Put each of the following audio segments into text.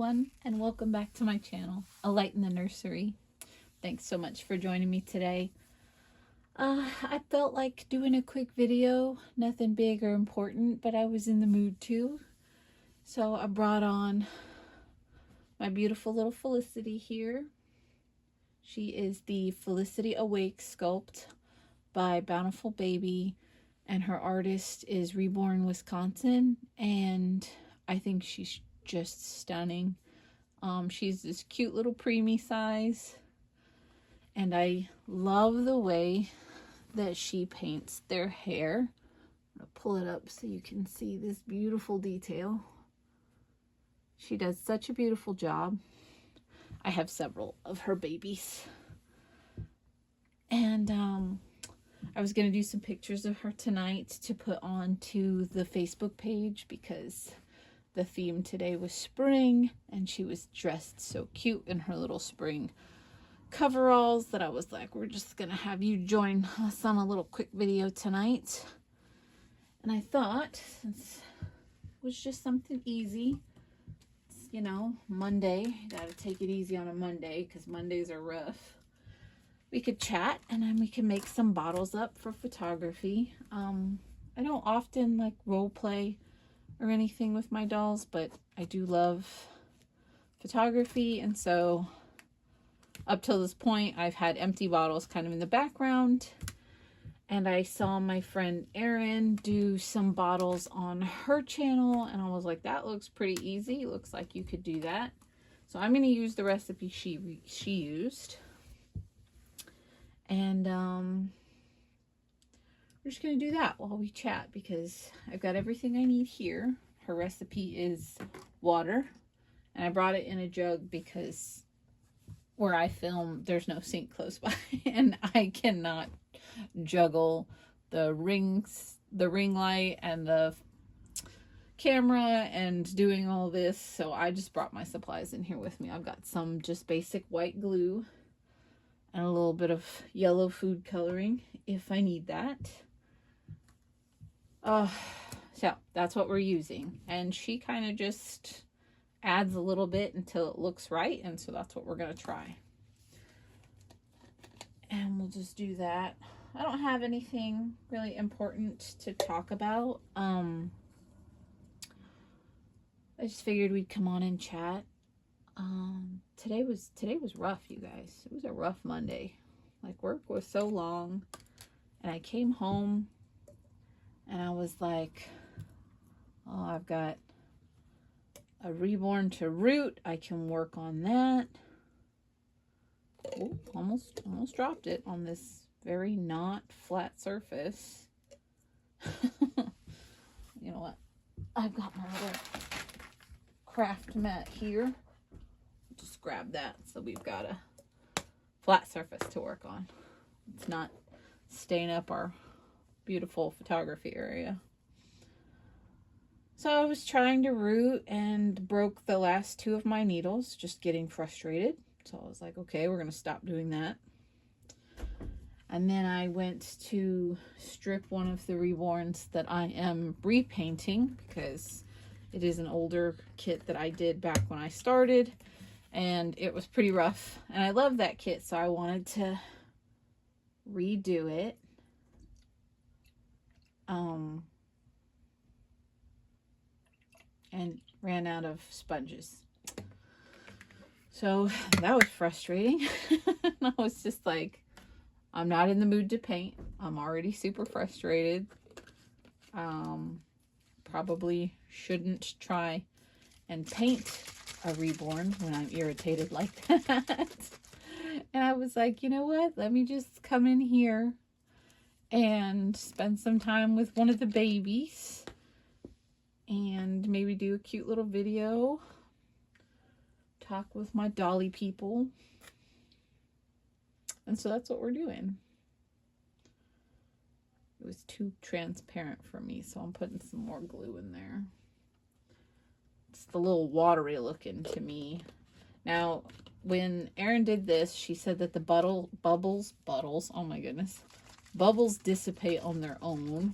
everyone, and welcome back to my channel, A Light in the Nursery. Thanks so much for joining me today. I felt like doing a quick video, nothing big or important, but I was in the mood too. So I brought on my beautiful little Felicity here. She is the Felicity Awake sculpt by Bountiful Baby, and her artist is Reborn, Wisconsin, and I think she's just stunning. She's this cute little preemie size, and I love the way that she paints their hair. I'm gonna pull it up so you can see this beautiful detail. She does such a beautiful job. I have several of her babies, and I was gonna do some pictures of her tonight to put onto the Facebook page because the theme today was spring, and she was dressed so cute in her little spring coveralls that I was like, we're just gonna have you join us on a little quick video tonight. And I thought, since it was just something easy, it's, you know, Monday, you gotta take it easy on a Monday because Mondays are rough. We could chat, and then we can make some bottles up for photography. I don't often like role play or anything with my dolls, but I do love photography, and so up till this point I've had empty bottles kind of in the background, and I saw my friend Erin do some bottles on her channel, and I was like, that looks pretty easy, looks like you could do that. So I'm going to use the recipe she used, and we're just going to do that while we chat because I've got everything I need here. Her recipe is water, and I brought it in a jug because where I film, there's no sink close by, and I cannot juggle the ring light and the camera and doing all this, so I just brought my supplies in here with me. I've got some just basic white glue and a little bit of yellow food coloring if I need that. So that's what we're using, and she kind of just adds a little bit until it looks right, and so that's what we're going to try. And we'll just do that. I don't have anything really important to talk about. I just figured we'd come on and chat. Today was rough, you guys. It was a rough Monday. Like, work was so long, and I came home and I was like, oh, I've got a reborn to root. I can work on that. Oh, almost dropped it on this very not flat surface. You know what? I've got my little craft mat here. Just grab that so we've got a flat surface to work on. It's not staying up our beautiful photography area. So I was trying to root and broke the last two of my needles, just getting frustrated. So I was like, okay, we're going to stop doing that. And then I went to strip one of the Reborns that I am repainting because it is an older kit that I did back when I started, and it was pretty rough. And I love that kit, so I wanted to redo it. And ran out of sponges. So that was frustrating. I was just like, I'm not in the mood to paint. I'm already super frustrated. Probably shouldn't try and paint a Reborn when I'm irritated like that. And I was like, you know what? Let me just come in here and spend some time with one of the babies and maybe do a cute little video, talk with my dolly people. And so that's what we're doing. It was too transparent for me, so I'm putting some more glue in there. It's the little watery looking to me. Now, when Erin did this, she said that the bubbles, oh my goodness, bubbles dissipate on their own.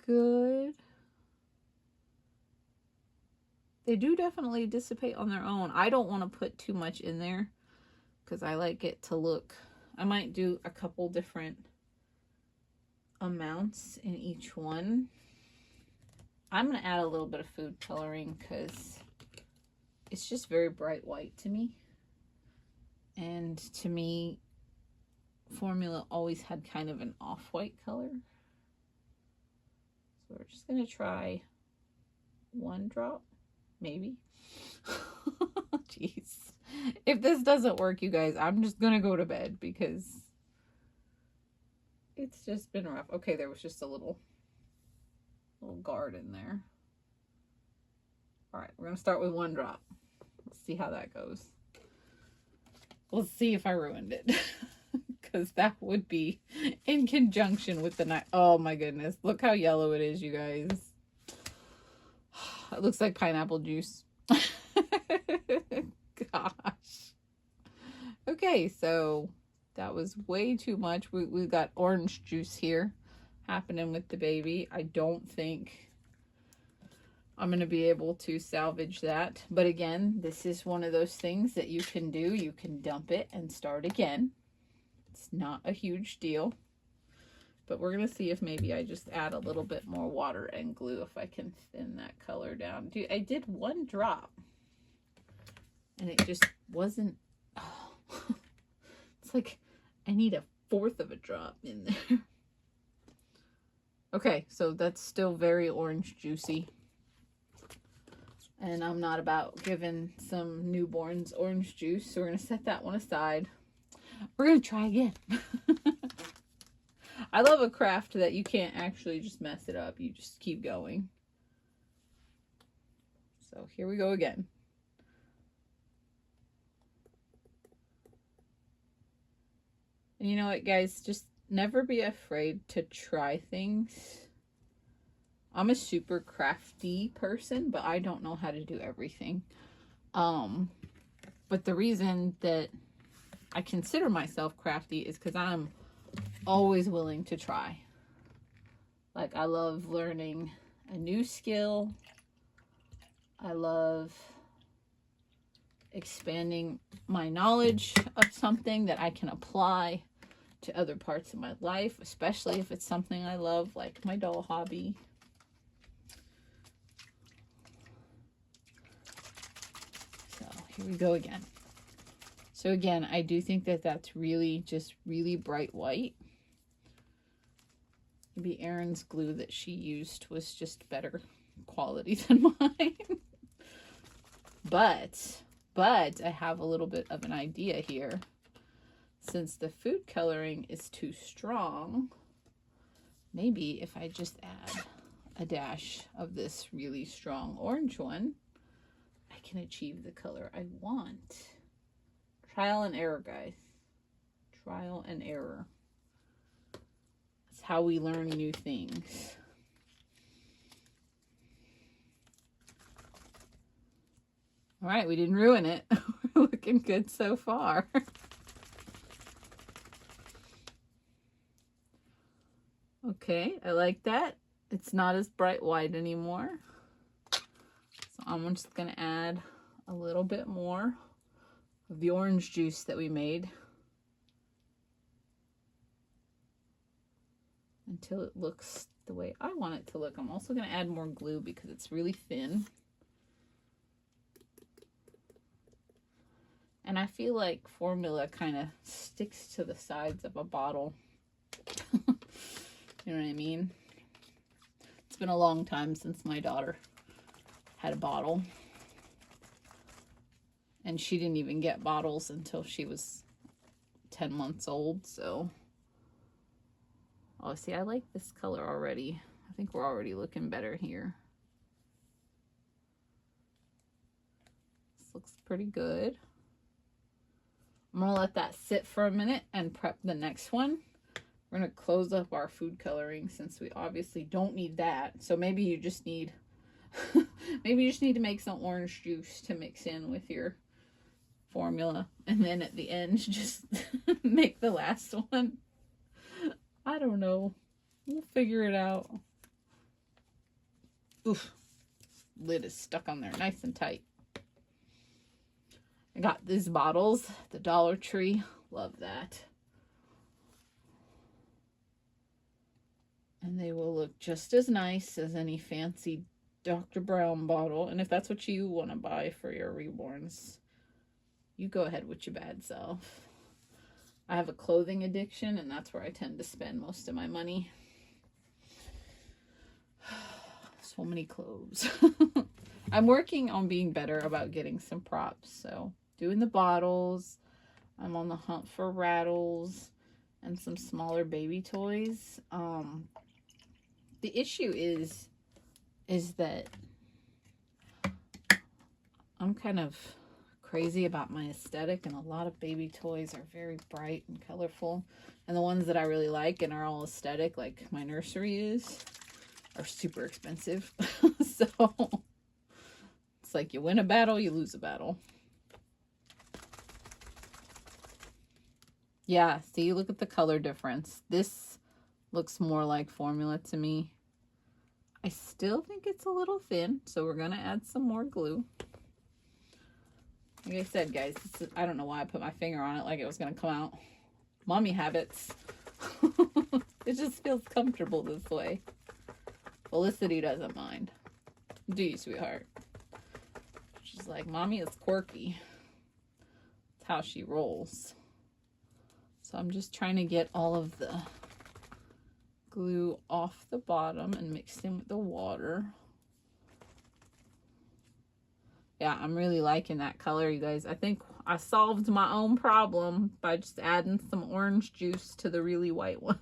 good. They do definitely dissipate on their own. I don't want to put too much in there because I like it to look, I might do a couple different amounts in each one. I'm going to add a little bit of food coloring because it's just very bright white to me. And to me, formula always had kind of an off-white color. So we're just going to try 1 drop, maybe. Jeez. If this doesn't work, you guys, I'm just going to go to bed because it's just been rough. Okay, there was just a little guard in there. All right, we're going to start with 1 drop. Let's see how that goes. We'll see if I ruined it. Because that would be in conjunction with the night. Oh my goodness. Look how yellow it is, you guys. It looks like pineapple juice. Gosh. Okay, so that was way too much. We got orange juice here happening with the baby. I don't think I'm going to be able to salvage that. But again, this is one of those things that you can do. You can dump it and start again. It's not a huge deal. But we're going to see if maybe I just add a little bit more water and glue if I can thin that color down. Dude, I did 1 drop. And it just wasn't... Oh. It's like I need 1/4 of a drop in there. Okay, so that's still very orange juicy. And I'm not about giving some newborns orange juice, so we're going to set that one aside. We're going to try again. I love a craft that you can't actually just mess it up. You just keep going. So here we go again. And you know what, guys? Just never be afraid to try things. I'm a super crafty person, but I don't know how to do everything. But the reason that I consider myself crafty is because I'm always willing to try. Like, I love learning a new skill. I love expanding my knowledge of something that I can apply to other parts of my life, especially if it's something I love, like my doll hobby. So here we go again. So again, I do think that that's really just really bright white. Maybe Erin's glue that she used was just better quality than mine. But I have a little bit of an idea here. Since the food coloring is too strong, maybe if I just add a dash of this really strong orange one, I can achieve the color I want. Trial and error, guys. Trial and error. That's how we learn new things. All right, we didn't ruin it. We're looking good so far. Okay, I like that. It's not as bright white anymore. So I'm just going to add a little bit more of the orange juice that we made until it looks the way I want it to look. I'm also going to add more glue because it's really thin. And I feel like formula kind of sticks to the sides of a bottle. You know what I mean? It's been a long time since my daughter had a bottle. And she didn't even get bottles until she was 10 months old, so. Oh, see, I like this color already. I think we're already looking better here. This looks pretty good. I'm gonna let that sit for a minute and prep the next one. We're gonna close up our food coloring since we obviously don't need that. So maybe you just need, maybe you just need to make some orange juice to mix in with your formula. And then at the end, just make the last one. I don't know. We'll figure it out. Oof. Lid is stuck on there nice and tight. I got these bottles, the Dollar Tree. Love that. And they will look just as nice as any fancy Dr. Brown bottle. And if that's what you want to buy for your Reborns, you go ahead with your bad self. I have a clothing addiction, and that's where I tend to spend most of my money. So many clothes. I'm working on being better about getting some props. So doing the bottles. I'm on the hunt for rattles and some smaller baby toys. The issue is that I'm kind of crazy about my aesthetic, and a lot of baby toys are very bright and colorful. And the ones that I really like and are all aesthetic, like my nursery is, are super expensive. So it's like you win a battle, you lose a battle. Yeah, see, look at the color difference. This looks more like formula to me. I still think it's a little thin, so we're going to add some more glue. Like I said, guys, I don't know why I put my finger on it like it was going to come out. Mommy habits. It just feels comfortable this way. Felicity doesn't mind. Do you, sweetheart? She's like, Mommy is quirky. That's how she rolls. So I'm just trying to get all of the glue off the bottom and mixed in with the water. Yeah, I'm really liking that color, you guys. I think I solved my own problem by just adding some orange juice to the really white one.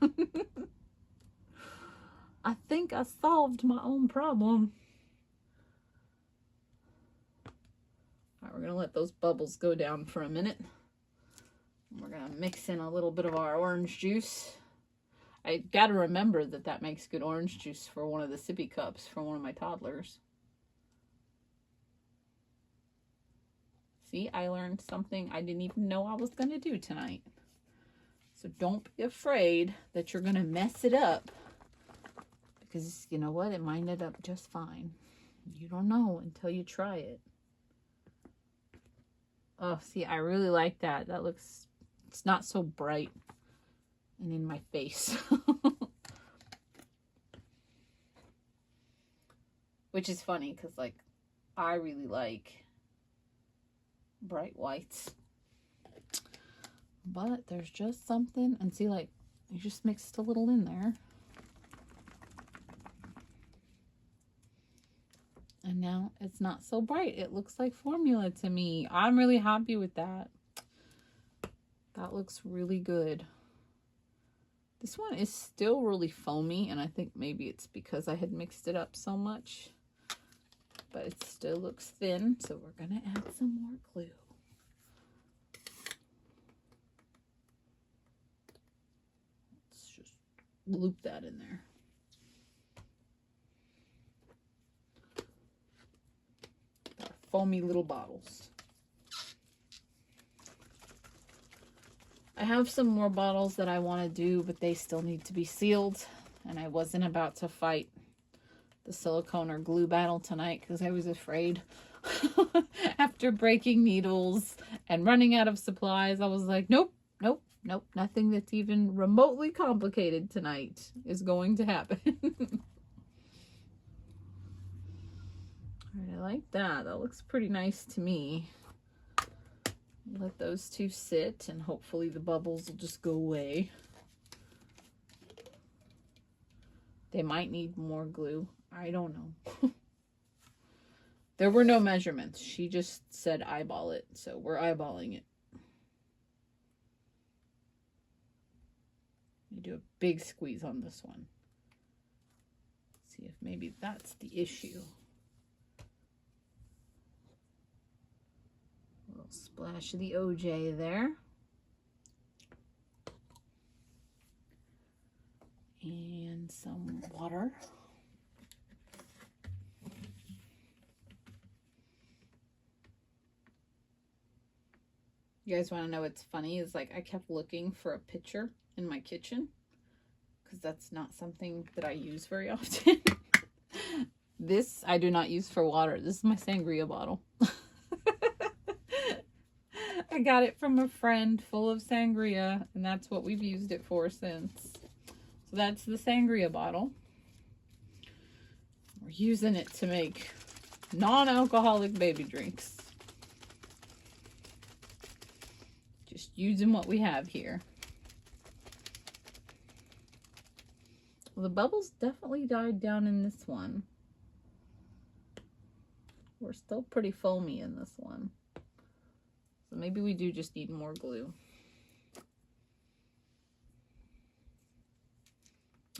I think I solved my own problem. All right, we're going to let those bubbles go down for a minute. We're going to mix in a little bit of our orange juice. I got to remember that makes good orange juice for one of the sippy cups for one of my toddlers. See, I learned something I didn't even know I was going to do tonight. So don't be afraid that you're going to mess it up. Because you know what? It might end up just fine. You don't know until you try it. Oh, see, I really like that. That looks, it's not so bright and in my face. Which is funny because, like, I really like bright whites. But there's just something, and see, like, you just mixed a little in there. And now it's not so bright. It looks like formula to me. I'm really happy with that. That looks really good. This one is still really foamy, and I think maybe it's because I had mixed it up so much. But it still looks thin, so we're going to add some more glue. Let's just loop that in there. Our foamy little bottles. I have some more bottles that I want to do, but they still need to be sealed. And I wasn't about to fight the silicone or glue battle tonight because I was afraid. After breaking needles and running out of supplies, I was like, nope, nope, nope. Nothing that's even remotely complicated tonight is going to happen. All right, I like that. That looks pretty nice to me. Let those two sit, and hopefully the bubbles will just go away. They might need more glue. I don't know. There were no measurements. She just said eyeball it, so we're eyeballing it. You do a big squeeze on this one. See if maybe that's the issue. A little splash of the OJ there. And some water. You guys want to know what's funny is, like, I kept looking for a pitcher in my kitchen because that's not something that I use very often. This I do not use for water. This is my sangria bottle. I got it from a friend full of sangria, and that's what we've used it for since. So that's the sangria bottle. We're using it to make non-alcoholic baby drinks. Just using what we have here. Well, the bubbles definitely died down in this one. We're still pretty foamy in this one. So maybe we do just need more glue.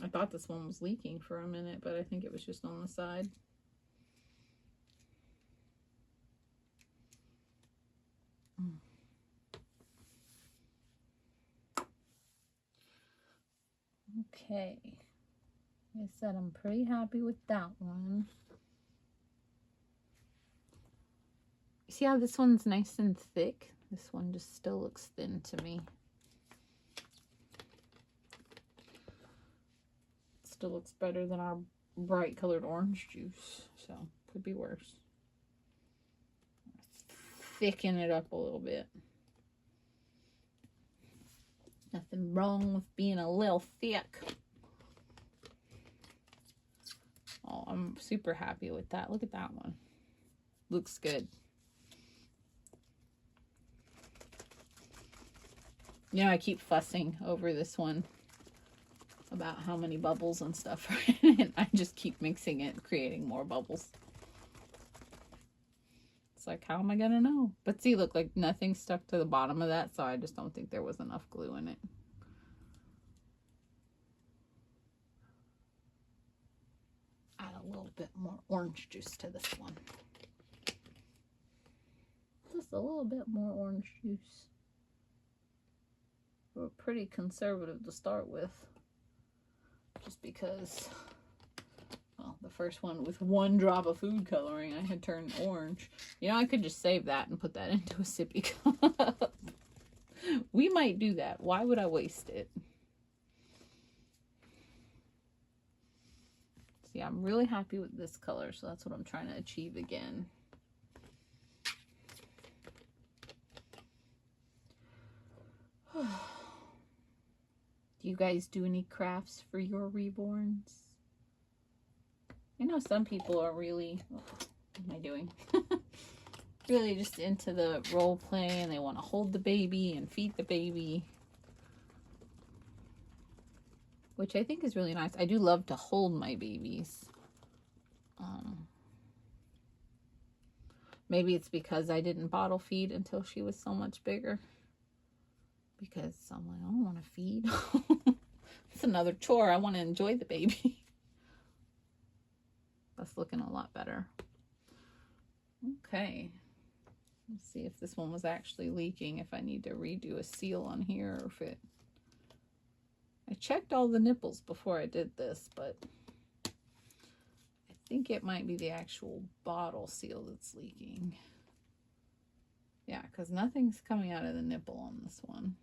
I thought this one was leaking for a minute, but I think it was just on the side. Okay. Like I said, I'm pretty happy with that one. See how this one's nice and thick? This one just still looks thin to me. Still looks better than our bright colored orange juice, so could be worse. Thicken it up a little bit. Nothing wrong with being a little thick. Oh, I'm super happy with that. Look at that one. Looks good. You know, I keep fussing over this one about how many bubbles and stuff are in it. I just keep mixing it, creating more bubbles. It's like, how am I gonna know? But see, look, like nothing stuck to the bottom of that, so I just don't think there was enough glue in it. Add a little bit more orange juice to this one. Just a little bit more orange juice. We're pretty conservative to start with. Just because, well, the first one with 1 drop of food coloring, I had turned orange. You know, I could just save that and put that into a sippy cup. We might do that. Why would I waste it? See, I'm really happy with this color, so that's what I'm trying to achieve again. Do you guys do any crafts for your reborns? I know some people are really, what am I doing? Really just into the role play and they want to hold the baby and feed the baby. Which I think is really nice. I do love to hold my babies. Maybe it's because I didn't bottle feed until she was so much bigger. Because I'm like, I don't want to feed. It's another chore. I want to enjoy the baby. That's looking a lot better. Okay. Let's see if this one was actually leaking. If I need to redo a seal on here or if it... I checked all the nipples before I did this, but I think it might be the actual bottle seal that's leaking. Yeah, because nothing's coming out of the nipple on this one.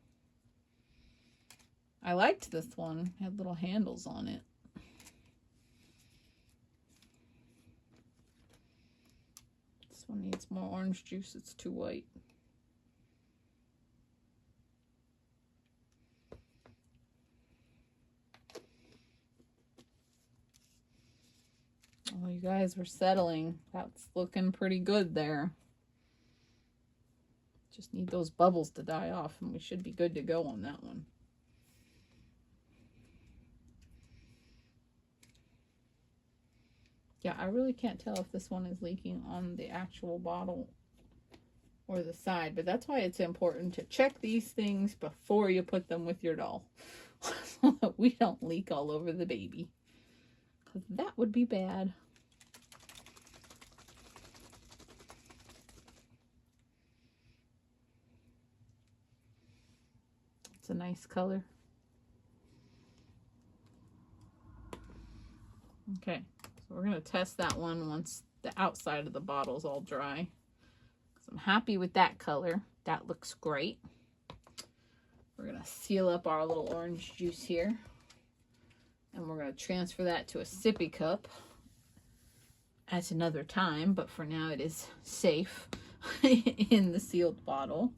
I liked this one. It had little handles on it. This one needs more orange juice. It's too white. Oh, you guys were settling. That's looking pretty good there. Just need those bubbles to die off and we should be good to go on that one. Yeah, I really can't tell if this one is leaking on the actual bottle or the side, but that's why it's important to check these things before you put them with your doll. So that we don't leak all over the baby. Because that would be bad. It's a nice color. Okay, so we're going to test that one once the outside of the bottle is all dry. So I'm happy with that color. That looks great. We're going to seal up our little orange juice here. And we're going to transfer that to a sippy cup. at another time, but for now it is safe in the sealed bottle.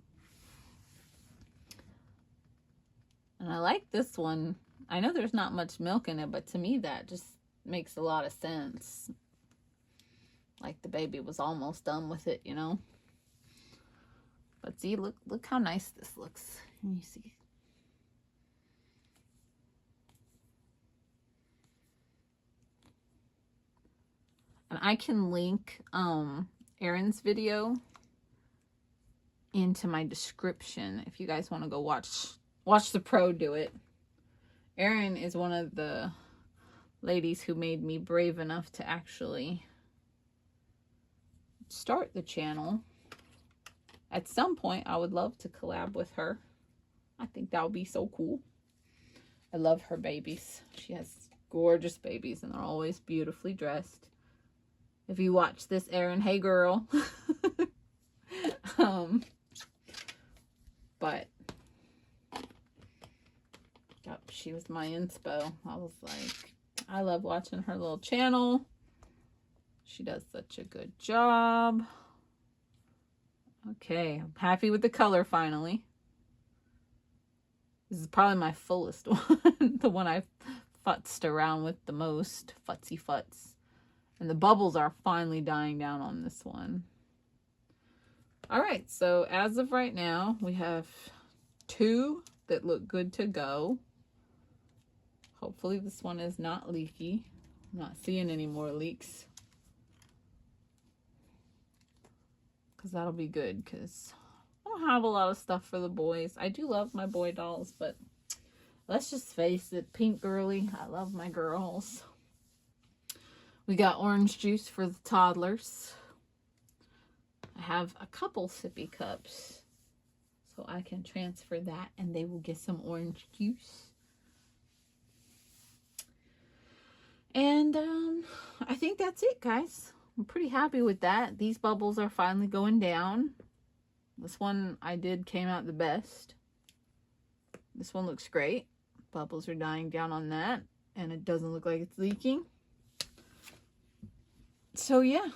And I like this one. I know there's not much milk in it, but to me that just makes a lot of sense. Like the baby was almost done with it, you know. But see, look how nice this looks. Can you see? And I can link Erin's video into my description if you guys want to go watch the pro do it. Erin is one of the ladies who made me brave enough to actually start the channel. At some point, I would love to collab with her. I think that would be so cool. I love her babies. She has gorgeous babies, and they're always beautifully dressed. If you watch this, Erin, hey girl. But yep, she was my inspo. I was like, I love watching her little channel. She does such a good job. Okay, I'm happy with the color finally. This is probably my fullest one. The one I've futzed around with the most. Futzy futz. And the bubbles are finally dying down on this one. Alright, so as of right now, we have 2 that look good to go. Hopefully this one is not leaky. I'm not seeing any more leaks. Because that'll be good, because I don't have a lot of stuff for the boys. I do love my boy dolls, but let's just face it, pink girly, I love my girls. We got orange juice for the toddlers. I have a couple sippy cups, so I can transfer that and they will get some orange juice. And I think that's it, guys. I'm pretty happy with that. These bubbles are finally going down. This one I did came out the best. This one looks great. Bubbles are dying down on that, and it doesn't look like it's leaking. So yeah,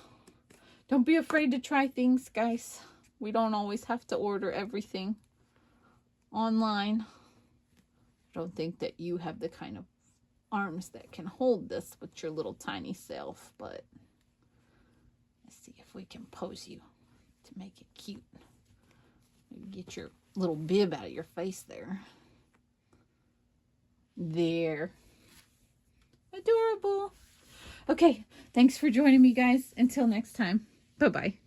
don't be afraid to try things, guys. We don't always have to order everything online. I don't think that you have the kind of arms that can hold this with your little tiny self, but let's see if we can pose you to make it cute. Maybe get your little bib out of your face there. There. Adorable. Okay, thanks for joining me, guys. Until next time. Bye-bye.